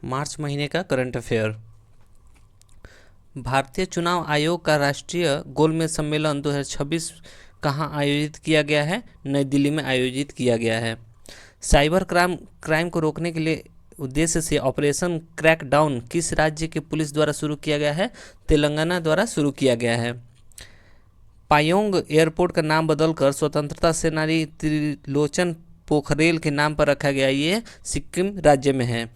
मार्च महीने का current affair. भारतीय चुनाव आयोग का राष्ट्रीय गोलमेज सम्मेलन 2026 कहाँ आयोजित किया गया है? नई दिल्ली में आयोजित किया गया है। साइबर क्राइम को रोकने के लिए उद्देश्य से ऑपरेशन क्रैकडाउन किस राज्य के पुलिस द्वारा शुरू किया गया है? तेलंगाना द्वारा शुरू किया गया है। पायोंग एयरपोर्ट का नाम बदलकर स्वतंत्रता सेनानी त्रिलोचन पोखरेल के नाम पर रखा गया। ये सिक्किम राज्य में है।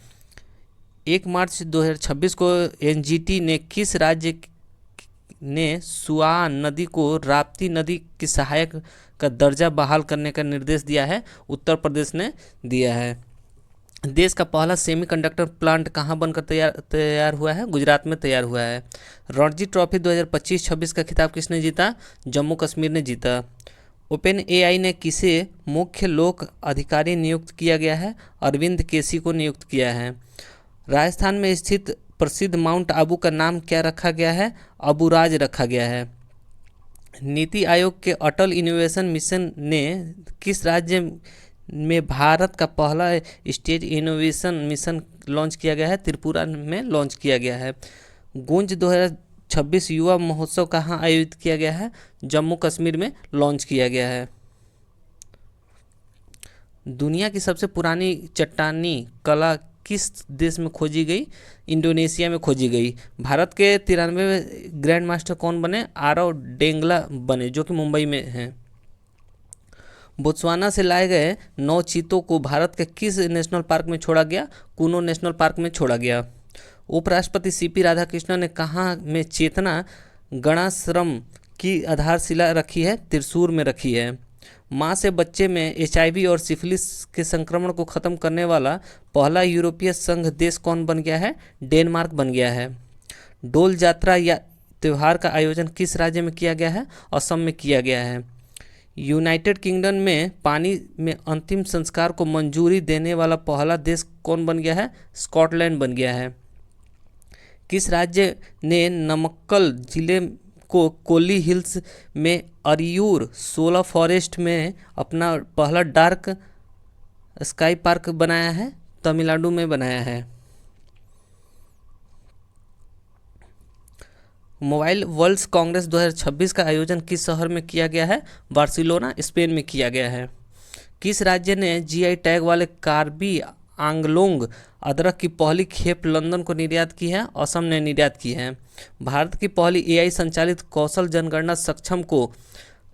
1 मार्च 2026 को एनजीटी ने किस राज्य ने सुआन नदी को राप्ती नदी की सहायक का दर्जा बहाल करने का निर्देश दिया है? उत्तर प्रदेश ने दिया है। देश का पहला सेमीकंडक्टर प्लांट कहाँ बनकर तैयार हुआ है? गुजरात में तैयार हुआ है। रणजी ट्रॉफी 2025-26 का खिताब किसने जीता? जम्मू कश्मीर ने जीता। ओपन एआई ने किसे मुख्य लोक अधिकारी नियुक्त किया गया है? अरविंद केसी को नियुक्त किया है। राजस्थान में स्थित प्रसिद्ध माउंट आबू का नाम क्या रखा गया है? अबूराज रखा गया है। नीति आयोग के अटल इनोवेशन मिशन ने किस राज्य में भारत का पहला स्टेट इनोवेशन मिशन लॉन्च किया गया है? त्रिपुरा में लॉन्च किया गया है। गूंज 2026 युवा महोत्सव कहाँ आयोजित किया गया है? जम्मू कश्मीर में लॉन्च किया गया है। दुनिया की सबसे पुरानी चट्टानी कला किस देश में खोजी गई? इंडोनेशिया में खोजी गई। भारत के 93वें ग्रैंड मास्टर कौन बने? आरव डेंगला बने, जो कि मुंबई में हैं। बोत्सवाना से लाए गए 9 चीतों को भारत के किस नेशनल पार्क में छोड़ा गया? कूनो नेशनल पार्क में छोड़ा गया। उपराष्ट्रपति सीपी राधाकृष्णन ने कहाँ में चेतना गणाश्रम की आधारशिला रखी है? त्रिशूर में रखी है। माँ से बच्चे में एचआईवी और सिफिलिस के संक्रमण को खत्म करने वाला पहला यूरोपीय संघ देश कौन बन गया है? डेनमार्क बन गया है। डोल यात्रा या त्यौहार का आयोजन किस राज्य में किया गया है? असम में किया गया है। यूनाइटेड किंगडम में पानी में अंतिम संस्कार को मंजूरी देने वाला पहला देश कौन बन गया है? स्कॉटलैंड बन गया है। किस राज्य ने नमक्कल जिले को कोली हिल्स में अरियूर 16 फॉरेस्ट में अपना पहला डार्क स्काई पार्क बनाया है? तमिलनाडु में बनाया है। मोबाइल वर्ल्ड कांग्रेस 2026 का आयोजन किस शहर में किया गया है? बार्सिलोना, स्पेन में किया गया है। किस राज्य ने जीआई टैग वाले कार्बी आंगलोंग अदरक की पहली खेप लंदन को निर्यात की है? असम ने निर्यात की है। भारत की पहली एआई संचालित कौशल जनगणना सक्षम को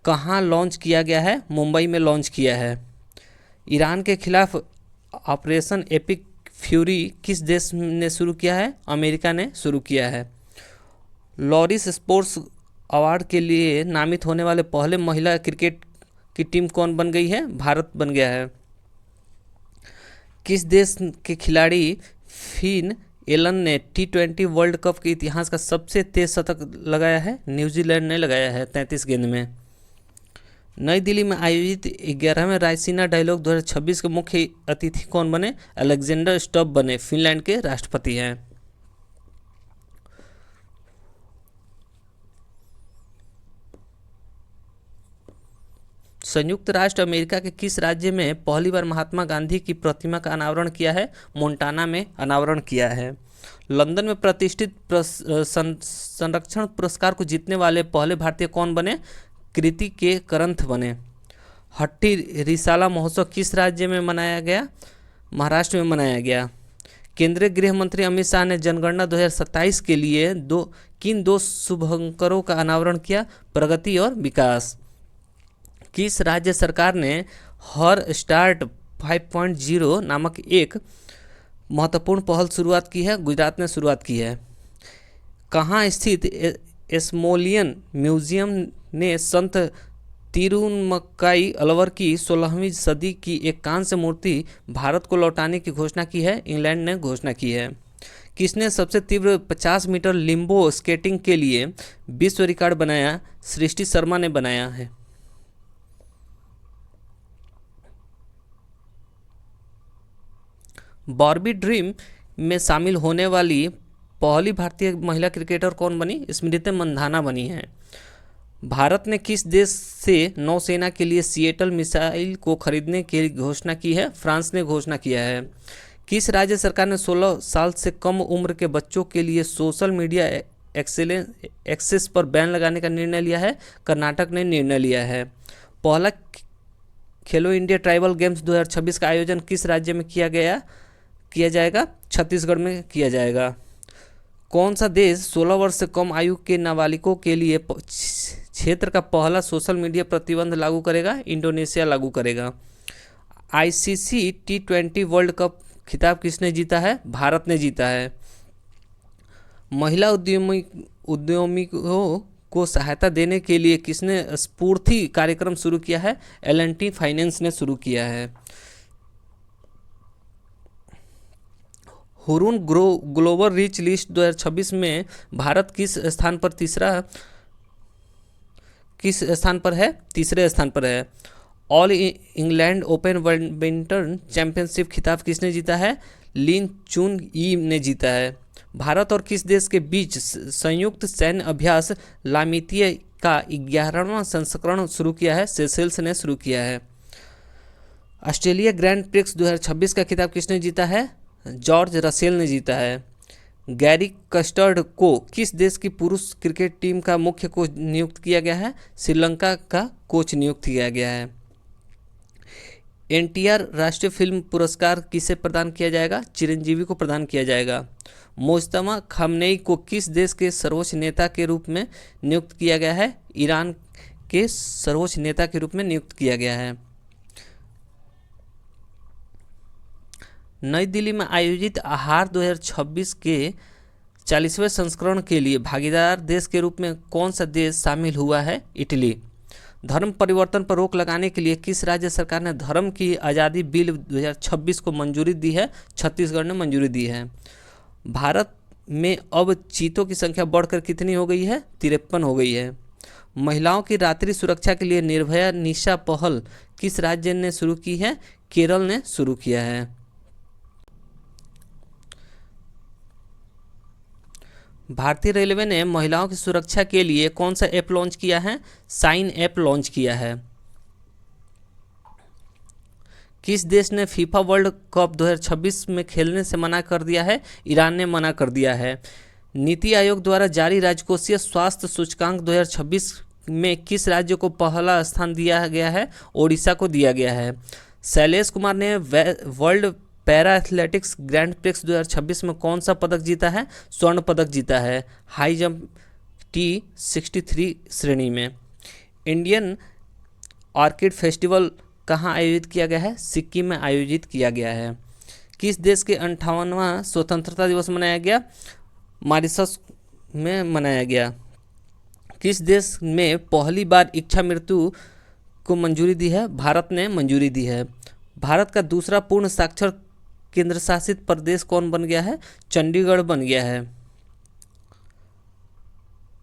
कहाँ लॉन्च किया गया है? मुंबई में लॉन्च किया है। ईरान के खिलाफ ऑपरेशन एपिक फ्यूरी किस देश ने शुरू किया है? अमेरिका ने शुरू किया है। लॉरिस स्पोर्ट्स अवार्ड के लिए नामित होने वाले पहले महिला क्रिकेट की टीम कौन बन गई है? भारत बन गया है। किस देश के खिलाड़ी फिन एलन ने T20 वर्ल्ड कप के इतिहास का सबसे तेज शतक लगाया है? न्यूजीलैंड ने लगाया है 33 गेंद में। नई दिल्ली में आयोजित 11वें रायसीना डायलॉग 2026 के मुख्य अतिथि कौन बने? अलेक्जेंडर स्टब बने, फिनलैंड के राष्ट्रपति हैं। संयुक्त राष्ट्र अमेरिका के किस राज्य में पहली बार महात्मा गांधी की प्रतिमा का अनावरण किया है? मोंटाना में अनावरण किया है। लंदन में प्रतिष्ठित संरक्षण पुरस्कार को जीतने वाले पहले भारतीय कौन बने? कृति के करंथ बने। हट्टी रिसाला महोत्सव किस राज्य में मनाया गया? महाराष्ट्र में मनाया गया। केंद्रीय गृह मंत्री अमित शाह ने जनगणना 2027 के लिए किन दो शुभंकरों का अनावरण किया? प्रगति और विकास। किस राज्य सरकार ने हर स्टार्ट 5.0 नामक एक महत्वपूर्ण पहल शुरुआत की है? गुजरात ने शुरुआत की है। कहाँ स्थित स्मोलियन म्यूजियम ने संत तिरुमक्काई अलवर की 16वीं सदी की एक कांस्य मूर्ति भारत को लौटाने की घोषणा की है? इंग्लैंड ने घोषणा की है। किसने सबसे तीव्र 50 मीटर लिम्बो स्केटिंग के लिए विश्व रिकॉर्ड बनाया? सृष्टि शर्मा ने बनाया है। बॉर्बी ड्रीम में शामिल होने वाली पहली भारतीय महिला क्रिकेटर कौन बनी? स्मृति मंधाना बनी है। भारत ने किस देश से नौसेना के लिए सिएटल मिसाइल को खरीदने की घोषणा की है? फ्रांस ने घोषणा किया है। किस राज्य सरकार ने 16 साल से कम उम्र के बच्चों के लिए सोशल मीडिया एक्सेस पर बैन लगाने का निर्णय लिया है? कर्नाटक ने निर्णय लिया है। पहला खेलो इंडिया ट्राइबल गेम्स 2026 का आयोजन किस राज्य में किया जाएगा? छत्तीसगढ़ में किया जाएगा। कौन सा देश 16 वर्ष से कम आयु के नाबालिगों के लिए क्षेत्र का पहला सोशल मीडिया प्रतिबंध लागू करेगा? इंडोनेशिया लागू करेगा। आईसीसी T20 वर्ल्ड कप खिताब किसने जीता है? भारत ने जीता है। महिला उद्यमियों को सहायता देने के लिए किसने स्फूर्ति कार्यक्रम शुरू किया है? L&T फाइनेंस ने शुरू किया है। हुरून ग्लोबल रिच लिस्ट 2026 में भारत किस स्थान पर है? तीसरे स्थान पर है। All England open badminton championship खिताब किसने जीता है? लिन चुन ई ने जीता है। भारत और किस देश के बीच संयुक्त सैन्य अभ्यास लामितिया का 11वां संस्करण शुरू किया है? सेशेल्स ने शुरू किया है। ऑस्ट्रेलिया ग्रैंड प्रिक्स 2026 का खिताब किसने जीता है? जॉर्ज रसेल ने जीता है। गैरी कस्टर्ड को किस देश की पुरुष क्रिकेट टीम का मुख्य कोच नियुक्त किया गया है? श्रीलंका का कोच नियुक्त किया गया है। NTR राष्ट्रीय फिल्म पुरस्कार किसे प्रदान किया जाएगा? चिरंजीवी को प्रदान किया जाएगा। मुस्तफा खामनेई को किस देश के सर्वोच्च नेता के रूप में नियुक्त किया गया है? ईरान के सर्वोच्च नेता के रूप में नियुक्त किया गया है। नई दिल्ली में आयोजित आहार 2026 के 40वें संस्करण के लिए भागीदार देश के रूप में कौन सा देश शामिल हुआ है? इटली। धर्म परिवर्तन पर रोक लगाने के लिए किस राज्य सरकार ने धर्म की आज़ादी बिल 2026 को मंजूरी दी है? छत्तीसगढ़ ने मंजूरी दी है। भारत में अब चीतों की संख्या बढ़कर कितनी हो गई है? 53 हो गई है। महिलाओं की रात्रि सुरक्षा के लिए निर्भया निशा पहल किस राज्य ने शुरू की है? केरल ने शुरू किया है। भारतीय रेलवे ने महिलाओं की सुरक्षा के लिए कौन सा ऐप लॉन्च किया है? साइन ऐप लॉन्च किया है। किस देश ने फीफा वर्ल्ड कप 2026 में खेलने से मना कर दिया है? ईरान ने मना कर दिया है। नीति आयोग द्वारा जारी राजकोषीय स्वास्थ्य सूचकांक 2026 में किस राज्य को पहला स्थान दिया गया है? ओडिशा को दिया गया है। शैलेश कुमार ने world para athletics grand prix 2026 में कौन सा पदक जीता है? स्वर्ण पदक जीता है हाई जंप T63 श्रेणी में। इंडियन ऑर्किड फेस्टिवल कहाँ आयोजित किया गया है? सिक्किम में आयोजित किया गया है। किस देश के 58वां स्वतंत्रता दिवस मनाया गया? मॉरिशस में मनाया गया। किस देश में पहली बार इच्छा मृत्यु को मंजूरी दी है? भारत ने मंजूरी दी है। भारत का दूसरा पूर्ण साक्षर केंद्र शासित प्रदेश कौन बन गया है? चंडीगढ़ बन गया है।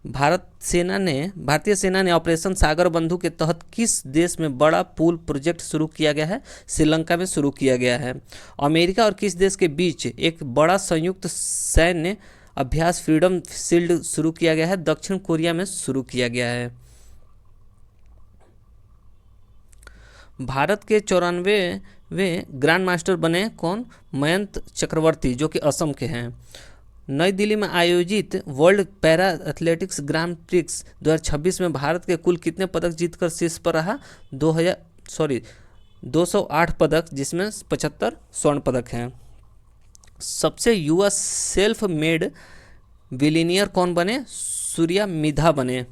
भारतीय सेना ने ऑपरेशन सागर बंधु के तहत किस देश में बड़ा पुल प्रोजेक्ट शुरू किया गया है? श्रीलंका में शुरू किया गया है। अमेरिका और किस देश के बीच एक बड़ा संयुक्त सैन्य अभ्यास फ्रीडम शील्ड शुरू किया गया है? दक्षिण कोरिया में शुरू किया गया है। भारत के 94वें ग्रैंड मास्टर बने कौन? मयंक चक्रवर्ती, जो कि असम के हैं। नई दिल्ली में आयोजित world para athletics grand prix 2026 में भारत के कुल कितने पदक जीतकर शीर्ष पर रहा? 208 पदक, जिसमें 75 स्वर्ण पदक हैं। सबसे युवा सेल्फ मेड बिलियनियर कौन बने? सूर्या मिधा बने।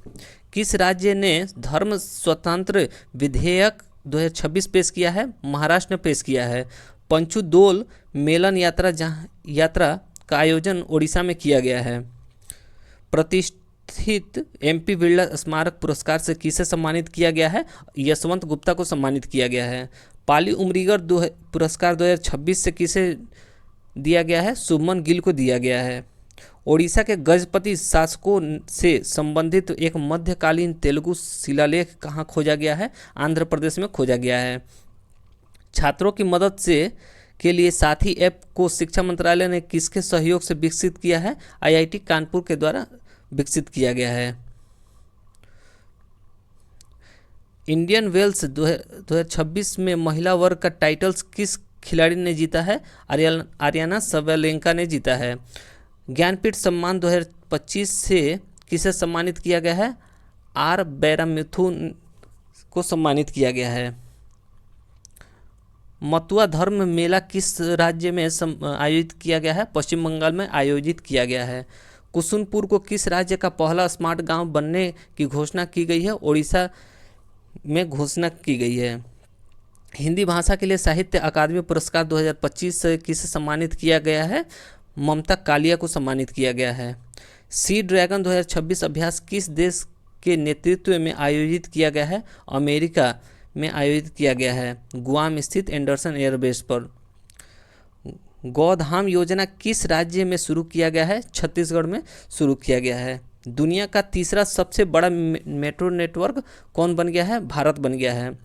किस राज्य ने धर्म स्वतंत्र विधेयक 2026 पेश किया है? महाराष्ट्र ने पेश किया है। पंचुदोल मेलन यात्रा का आयोजन ओडिशा में किया गया है। प्रतिष्ठित MP बिरला स्मारक पुरस्कार से किसे सम्मानित किया गया है? यशवंत गुप्ता को सम्मानित किया गया है। पाली उमरीगर पुरस्कार 2026 से किसे दिया गया है? शुभमन गिल को दिया गया है। ओडिशा के गजपति शासकों से संबंधित एक मध्यकालीन तेलुगु शिलालेख कहाँ खोजा गया है? आंध्र प्रदेश में खोजा गया है। छात्रों की मदद के लिए साथी ऐप को शिक्षा मंत्रालय ने किसके सहयोग से विकसित किया है? IIT कानपुर के द्वारा विकसित किया गया है। इंडियन वेल्स 2026 में महिला वर्ग का टाइटल्स किस खिलाड़ी ने जीता है? आर्याना सबलेंका ने जीता है। ज्ञानपीठ सम्मान 2025 से किसे सम्मानित किया गया है? आर बैरामिथुन को सम्मानित किया गया है। मतुआ धर्म मेला किस राज्य में आयोजित किया गया है? पश्चिम बंगाल में आयोजित किया गया है। कुसुमपुर को किस राज्य का पहला स्मार्ट गांव बनने की घोषणा की गई है? ओडिशा में घोषणा की गई है। हिंदी भाषा के लिए साहित्य अकादमी पुरस्कार 2025 से किसे सम्मानित किया गया है? ममता कालिया को सम्मानित किया गया है। सी ड्रैगन 2026 अभ्यास किस देश के नेतृत्व में आयोजित किया गया है? अमेरिका में आयोजित किया गया है, गुआम स्थित एंडरसन एयरबेस पर। गौधाम योजना किस राज्य में शुरू किया गया है? छत्तीसगढ़ में शुरू किया गया है। दुनिया का तीसरा सबसे बड़ा मेट्रो नेटवर्क कौन बन गया है? भारत बन गया है।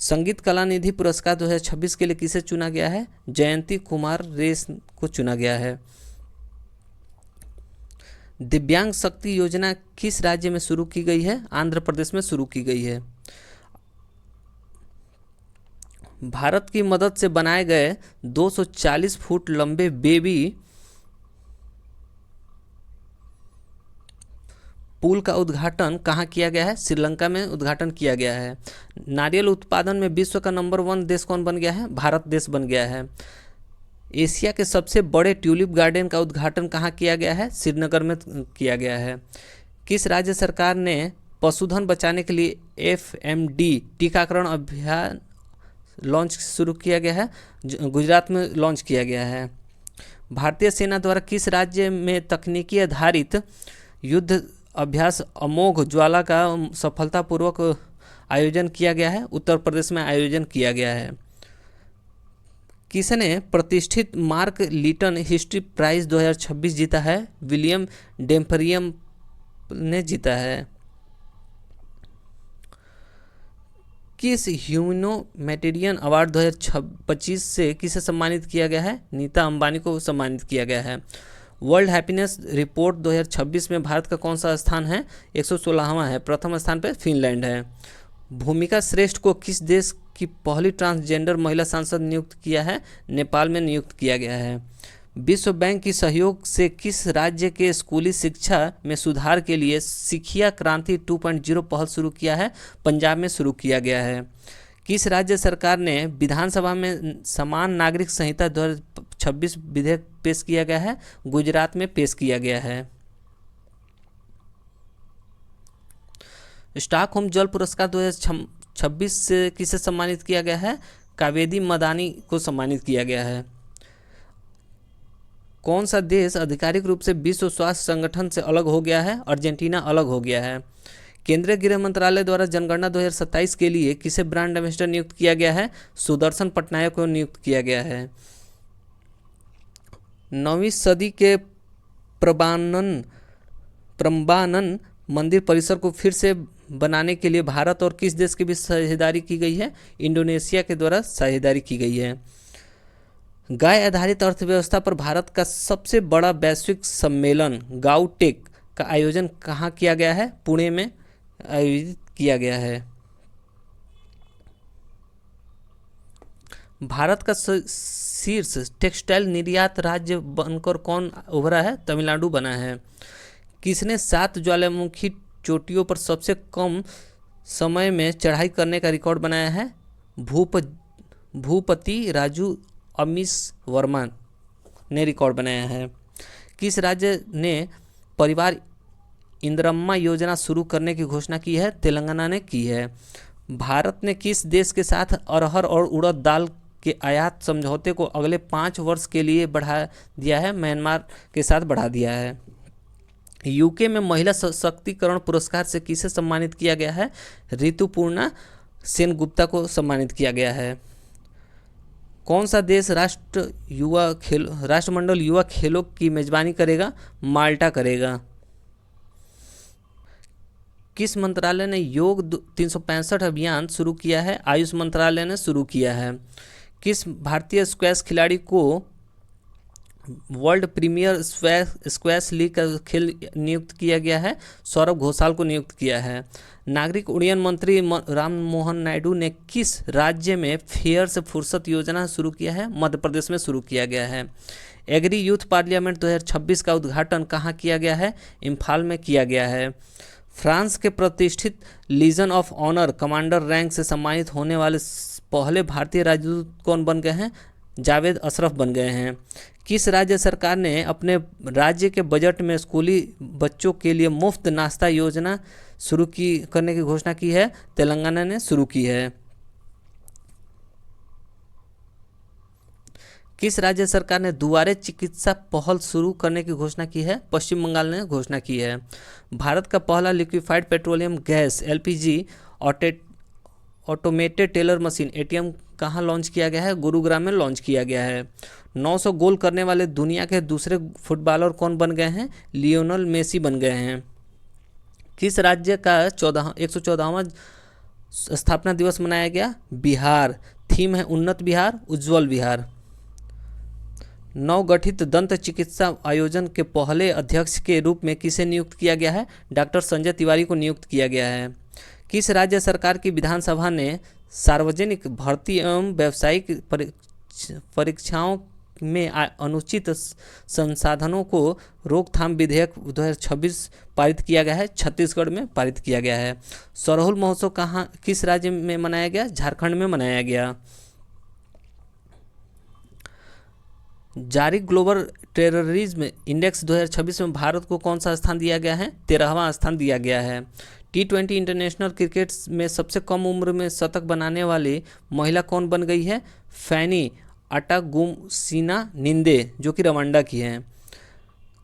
संगीत कला निधि पुरस्कार 2026 के लिए किसे चुना गया है? जयंती कुमार रेस को चुना गया है। दिव्यांग शक्ति योजना किस राज्य में शुरू की गई है? आंध्र प्रदेश में शुरू की गई है। भारत की मदद से बनाए गए 240 फुट लंबे बेबी पुल का उद्घाटन कहाँ किया गया है? श्रीलंका में उद्घाटन किया गया है। नारियल उत्पादन में विश्व का नंबर 1 देश कौन बन गया है? भारत देश बन गया है। एशिया के सबसे बड़े ट्यूलिप गार्डन का उद्घाटन कहाँ किया गया है? श्रीनगर में किया गया है। किस राज्य सरकार ने पशुधन बचाने के लिए FMD टीकाकरण अभियान लॉन्च शुरू किया गया है? गुजरात में लॉन्च किया गया है। भारतीय सेना द्वारा किस राज्य में तकनीकी आधारित युद्ध अभ्यास अमोघ ज्वाला का सफलतापूर्वक आयोजन किया गया है? उत्तर प्रदेश में आयोजन किया गया है। किसने प्रतिष्ठित मार्क लिटन हिस्ट्री प्राइज 2026 जीता है? विलियम डेम्परियम ने जीता है। किस ह्यूमैनिटेरियन अवार्ड 2025 से किसे सम्मानित किया गया है? नीता अंबानी को सम्मानित किया गया है। वर्ल्ड हैप्पीनेस रिपोर्ट 2026 में भारत का कौन सा स्थान है? 116वां है। प्रथम स्थान पर फिनलैंड है। भूमिका श्रेष्ठ को किस देश की पहली ट्रांसजेंडर महिला सांसद नियुक्त किया है? नेपाल में नियुक्त किया गया है। विश्व बैंक की सहयोग से किस राज्य के स्कूली शिक्षा में सुधार के लिए शिक्षा क्रांति 2.0 पहल शुरू किया है? पंजाब में शुरू किया गया है। किस राज्य सरकार ने विधानसभा में समान नागरिक संहिता 2026 विधेयक पेश किया गया है? गुजरात में पेश किया गया है। स्टॉकहोम जल पुरस्कार 2026 से किसे सम्मानित किया गया है? कावेरी मदानी को सम्मानित किया गया है। कौन सा देश आधिकारिक रूप से विश्व स्वास्थ्य संगठन से अलग हो गया है? अर्जेंटीना अलग हो गया है। केंद्रीय गृह मंत्रालय द्वारा जनगणना 2027 के लिए किसे ब्रांड एम्बेसडर नियुक्त किया गया है? सुदर्शन पटनायक को नियुक्त किया गया है। 9वीं सदी के प्रम्बानन मंदिर परिसर को फिर से बनाने के लिए भारत और किस देश के बीच साझेदारी की गई है? इंडोनेशिया के द्वारा साझेदारी की गई है। गाय आधारित अर्थव्यवस्था पर भारत का सबसे बड़ा वैश्विक सम्मेलन गाउटेक का आयोजन कहाँ किया गया है? पुणे में आयोजित किया गया है। भारत का शीर्ष टेक्सटाइल निर्यात राज्य बनकर कौन उभरा है? तमिलनाडु बना है। किसने 7 ज्वालामुखी चोटियों पर सबसे कम समय में चढ़ाई करने का रिकॉर्ड बनाया है? भूपति राजू अमीश वर्मा ने रिकॉर्ड बनाया है। किस राज्य ने परिवार इंदिरम्मा योजना शुरू करने की घोषणा की है? तेलंगाना ने की है। भारत ने किस देश के साथ अरहर और उड़द दाल के आयात समझौते को अगले 5 वर्ष के लिए बढ़ा दिया है? म्यांमार के साथ बढ़ा दिया है। यूके में महिला सशक्तिकरण पुरस्कार से किसे सम्मानित किया गया है? ऋतुपूर्णा सेनगुप्ता को सम्मानित किया गया है। कौन सा देश राष्ट्रमंडल युवा खेलों की मेजबानी करेगा? माल्टा करेगा। किस मंत्रालय ने योग 365 अभियान शुरू किया है? आयुष मंत्रालय ने शुरू किया है। किस भारतीय स्क्वैश खिलाड़ी को वर्ल्ड प्रीमियर स्क्वैश लीग का खेल नियुक्त किया गया है, सौरभ घोषाल को नियुक्त किया है। नागरिक उड्डयन मंत्री राम मोहन नायडू ने किस राज्य में फेयर से फुर्सत योजना शुरू किया है? मध्य प्रदेश में शुरू किया गया है। एग्री यूथ पार्लियामेंट 2026 का उद्घाटन कहाँ किया गया है? इम्फाल में किया गया है। फ्रांस के प्रतिष्ठित legion of honour commander rank से सम्मानित होने वाले पहले भारतीय राजदूत कौन बन गए हैं? जावेद अशरफ बन गए हैं। किस राज्य सरकार ने अपने राज्य के बजट में स्कूली बच्चों के लिए मुफ्त नाश्ता योजना करने की घोषणा की है? तेलंगाना ने शुरू की है। किस राज्य सरकार ने दुआरे चिकित्सा पहल शुरू करने की घोषणा की है? पश्चिम बंगाल ने घोषणा की है। भारत का पहला liquefied petroleum gas LPG automated teller machine ATM कहाँ लॉन्च किया गया है? गुरुग्राम में लॉन्च किया गया है। 900 गोल करने वाले दुनिया के दूसरे फुटबॉलर कौन बन गए हैं? लियोनल मेसी बन गए हैं। किस राज्य का 114वां स्थापना दिवस मनाया गया? बिहार। थीम है उन्नत बिहार, उज्जवल बिहार। नवगठित दंत चिकित्सा आयोजन के पहले अध्यक्ष के रूप में किसे नियुक्त किया गया है? डॉक्टर संजय तिवारी को नियुक्त किया गया है। किस राज्य सरकार की विधानसभा ने सार्वजनिक भर्ती एवं व्यावसायिक परीक्षाओं में अनुचित संसाधनों को रोकथाम विधेयक 2026 पारित किया गया है? छत्तीसगढ़ में पारित किया गया है। सरहुल महोत्सव किस राज्य में मनाया गया? झारखंड में मनाया गया। जारी ग्लोबल टेररिज्म इंडेक्स 2026 में भारत को कौन सा स्थान दिया गया है? 13वां स्थान दिया गया है। T20 इंटरनेशनल क्रिकेट में सबसे कम उम्र में शतक बनाने वाली महिला कौन बन गई है? फैनी अटागुमसिना निंदे, जो कि रवांडा की हैं।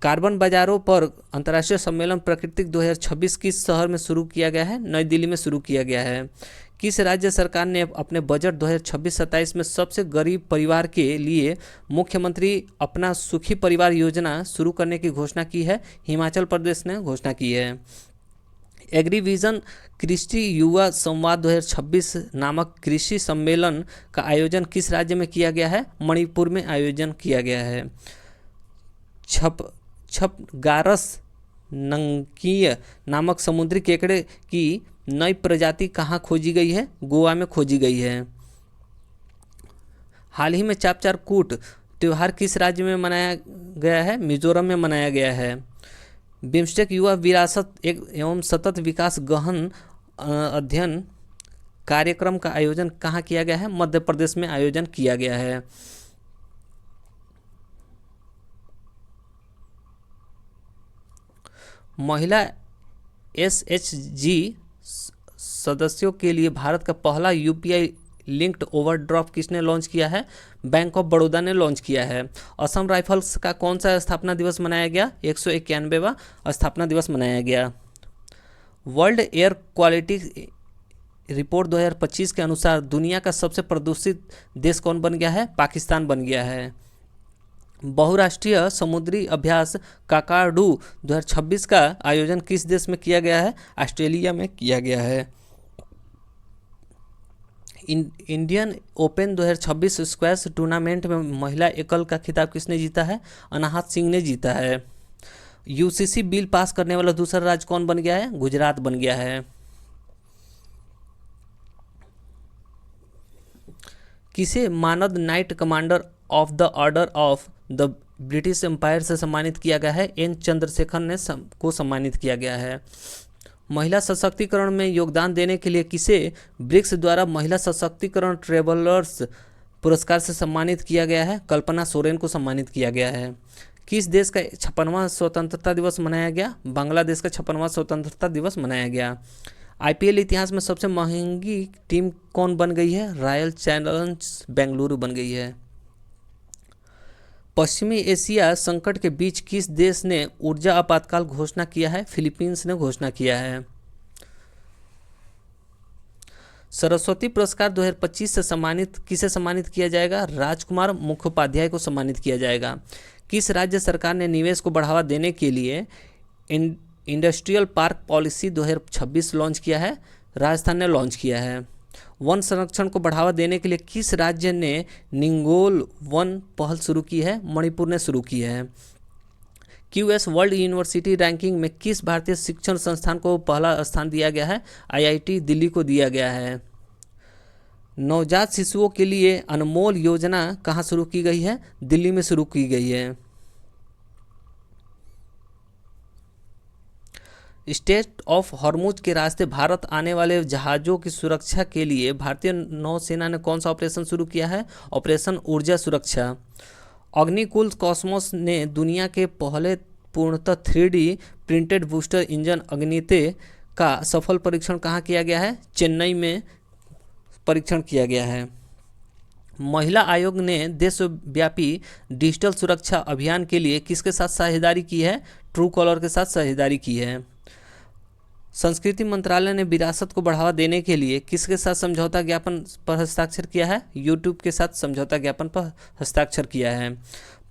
कार्बन बाजारों पर अंतर्राष्ट्रीय सम्मेलन प्राकृतिक 2026 किस शहर में शुरू किया गया है? नई दिल्ली में शुरू किया गया है। किस राज्य सरकार ने अपने बजट 2026-27 में सबसे गरीब परिवार के लिए मुख्यमंत्री अपना सुखी परिवार योजना शुरू करने की घोषणा की है? हिमाचल प्रदेश ने घोषणा की है। एग्रीविजन कृषि युवा संवाद 2026 नामक कृषि सम्मेलन का आयोजन किस राज्य में किया गया है? मणिपुर में आयोजन किया गया है। छपगारस नंकीय नामक समुद्री केकड़े की नई प्रजाति कहाँ खोजी गई है? गोवा में खोजी गई है। हाल ही में चापचार कूट त्यौहार किस राज्य में मनाया गया है? मिजोरम में मनाया गया है। बिम्स्टेक युवा विरासत एवं सतत विकास गहन अध्ययन कार्यक्रम का आयोजन कहाँ किया गया है? मध्य प्रदेश में आयोजन किया गया है। महिला SHG सदस्यों के लिए भारत का पहला UPI लिंक्ड ओवरड्राफ्ट किसने लॉन्च किया है? बैंक ऑफ बड़ौदा ने लॉन्च किया है। असम राइफल्स का कौन सा स्थापना दिवस मनाया गया? 191वां स्थापना दिवस मनाया गया। वर्ल्ड एयर क्वालिटी रिपोर्ट 2025 के अनुसार दुनिया का सबसे प्रदूषित देश कौन बन गया है? पाकिस्तान बन गया है। बहुराष्ट्रीय समुद्री अभ्यास काकाडू 2026 का आयोजन किस देश में किया गया है? ऑस्ट्रेलिया में किया गया है। इंडियन ओपन 2026 स्क्वैश टूर्नामेंट में महिला एकल का खिताब किसने जीता है? अनाहत सिंह ने जीता है। UCC बिल पास करने वाला दूसरा राज्य कौन बन गया है? गुजरात बन गया है। किसे मानद Knight Commander of the Order of the British Empire से सम्मानित किया गया है? N चंद्रशेखर ने को सम्मानित किया गया है। महिला सशक्तिकरण में योगदान देने के लिए किसे ब्रिक्स द्वारा महिला सशक्तिकरण ट्रेवलर्स पुरस्कार से सम्मानित किया गया है? कल्पना सोरेन को सम्मानित किया गया है। किस देश का 56वां स्वतंत्रता दिवस मनाया गया? बांग्लादेश का 56वां स्वतंत्रता दिवस मनाया गया। IPL इतिहास में सबसे महंगी टीम कौन बन गई है? रॉयल चैलेंजर्स बेंगलुरु बन गई है। पश्चिमी एशिया संकट के बीच किस देश ने ऊर्जा आपातकाल घोषणा किया है? फिलीपींस ने घोषणा किया है। सरस्वती पुरस्कार 2025 से किसे सम्मानित किया जाएगा? राजकुमार मुखोपाध्याय को सम्मानित किया जाएगा। किस राज्य सरकार ने निवेश को बढ़ावा देने के लिए इंडस्ट्रियल पार्क पॉलिसी 2026 लॉन्च किया है? राजस्थान ने लॉन्च किया है। वन संरक्षण को बढ़ावा देने के लिए किस राज्य ने निंगोल वन पहल शुरू की है? मणिपुर ने शुरू की है। क्यूएस वर्ल्ड यूनिवर्सिटी रैंकिंग में किस भारतीय शिक्षण संस्थान को पहला स्थान दिया गया है? आईआईटी दिल्ली को दिया गया है। नवजात शिशुओं के लिए अनमोल योजना कहाँ शुरू की गई है? दिल्ली में शुरू की गई है। स्ट्रेट ऑफ हॉर्मुज के रास्ते भारत आने वाले जहाज़ों की सुरक्षा के लिए भारतीय नौसेना ने कौन सा ऑपरेशन शुरू किया है? ऑपरेशन ऊर्जा सुरक्षा। अग्निकुल कॉस्मोस ने दुनिया के पहले पूर्णतः 3D प्रिंटेड बूस्टर इंजन अग्निते का सफल परीक्षण कहाँ किया गया है? चेन्नई में परीक्षण किया गया है। महिला आयोग ने देशव्यापी डिजिटल सुरक्षा अभियान के लिए किसके साथ साझेदारी की है? ट्रू कॉलर के साथ साझेदारी की है। संस्कृति मंत्रालय ने विरासत को बढ़ावा देने के लिए किसके साथ समझौता ज्ञापन पर हस्ताक्षर किया है? यूट्यूब के साथ समझौता ज्ञापन पर हस्ताक्षर किया है।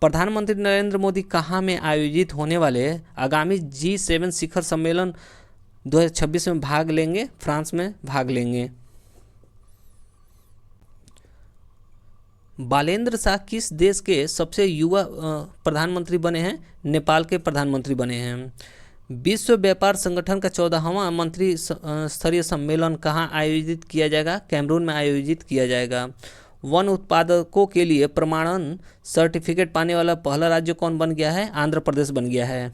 प्रधानमंत्री नरेंद्र मोदी कहाँ में आयोजित होने वाले आगामी G7 शिखर सम्मेलन 2026 में भाग लेंगे? फ्रांस में भाग लेंगे। बालेंद्र शाह किस देश के सबसे युवा प्रधानमंत्री बने हैं? नेपाल के प्रधानमंत्री बने हैं। विश्व व्यापार संगठन का 14वां मंत्री स्तरीय सम्मेलन कहाँ आयोजित किया जाएगा? कैमरून में आयोजित किया जाएगा। वन उत्पादकों के लिए प्रमाणन सर्टिफिकेट पाने वाला पहला राज्य कौन बन गया है? आंध्र प्रदेश बन गया है।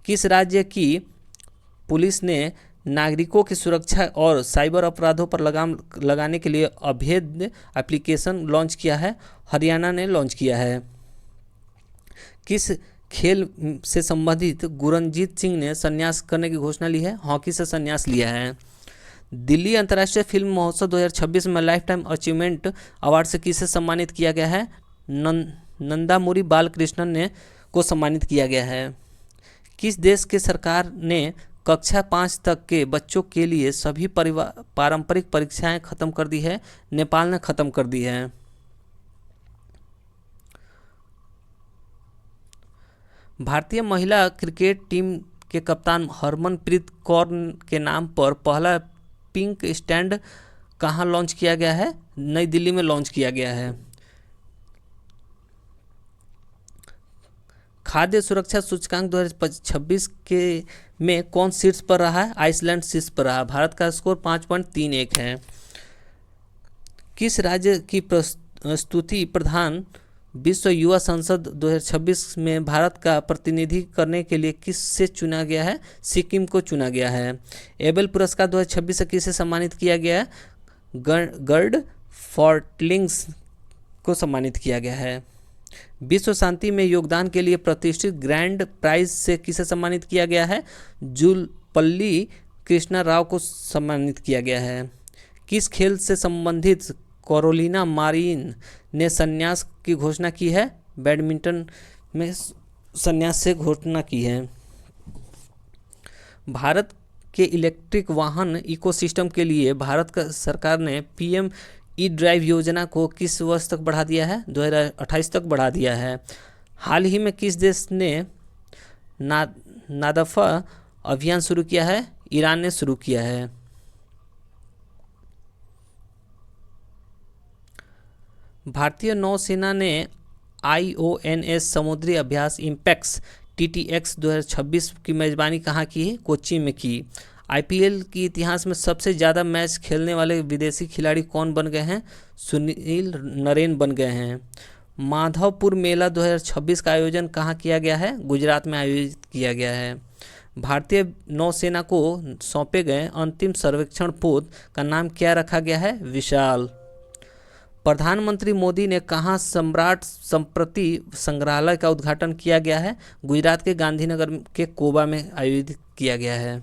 किस राज्य की पुलिस ने नागरिकों की सुरक्षा और साइबर अपराधों पर लगाम लगाने के लिए अभेद्य एप्लीकेशन लॉन्च किया है? हरियाणा ने लॉन्च किया है। किस खेल से संबंधित गुरनजीत सिंह ने संन्यास करने की घोषणा ली है? हॉकी से संन्यास लिया है। दिल्ली अंतर्राष्ट्रीय फिल्म महोत्सव 2026 में लाइफ टाइम अचीवमेंट अवार्ड से किसे सम्मानित किया गया है? नंदामुरी बालकृष्णन ने को सम्मानित किया गया है। किस देश के सरकार ने कक्षा 5 तक के बच्चों के लिए सभी पारंपरिक परीक्षाएं खत्म कर दी है? नेपाल ने खत्म कर दी है। भारतीय महिला क्रिकेट टीम के कप्तान हरमनप्रीत कौर के नाम पर पहला पिंक स्टैंड कहाँ लॉन्च किया गया है? नई दिल्ली में लॉन्च किया गया है। खाद्य सुरक्षा सूचकांक 2026 के में कौन शीर्ष पर रहा है? आइसलैंड शीर्ष पर रहा। भारत का स्कोर 5.31 है। किस राज्य की प्रस्तुति प्रधान विश्व युवा संसद 2026 में भारत का प्रतिनिधि करने के लिए किस से चुना गया है? सिक्किम को चुना गया है। एबेल पुरस्कार 2026 से किसे सम्मानित किया गया है? गर्ड फॉर्टलिंग्स को सम्मानित किया गया है। विश्व शांति में योगदान के लिए प्रतिष्ठित ग्रैंड प्राइज से किसे सम्मानित किया गया है? जुलपल्ली कृष्णा राव को सम्मानित किया गया है। किस खेल से संबंधित कैरोलिना मारिन ने संन्यास की घोषणा की है? बैडमिंटन में संन्यास से घोषणा की है। भारत के इलेक्ट्रिक वाहन इकोसिस्टम के लिए भारत का सरकार ने पीएम ई ड्राइव योजना को किस वर्ष तक बढ़ा दिया है? 2028 तक बढ़ा दिया है। हाल ही में किस देश ने नादफा अभियान शुरू किया है? ईरान ने शुरू किया है। भारतीय नौसेना ने IONS समुद्री अभ्यास इम्पैक्स TTX 2026 की मेजबानी कहाँ की है? कोच्चि में की। IPL के इतिहास में सबसे ज़्यादा मैच खेलने वाले विदेशी खिलाड़ी कौन बन गए हैं? सुनील नरेन बन गए हैं। माधवपुर मेला 2026 का आयोजन कहाँ किया गया है? गुजरात में आयोजित किया गया है। भारतीय नौसेना को सौंपे गए अंतिम सर्वेक्षण पोत का नाम क्या रखा गया है? विशाल। प्रधानमंत्री मोदी ने कहाँ सम्राट संप्रति संग्रहालय का उद्घाटन किया गया है? गुजरात के गांधीनगर के कोबा में आयोजित किया गया है।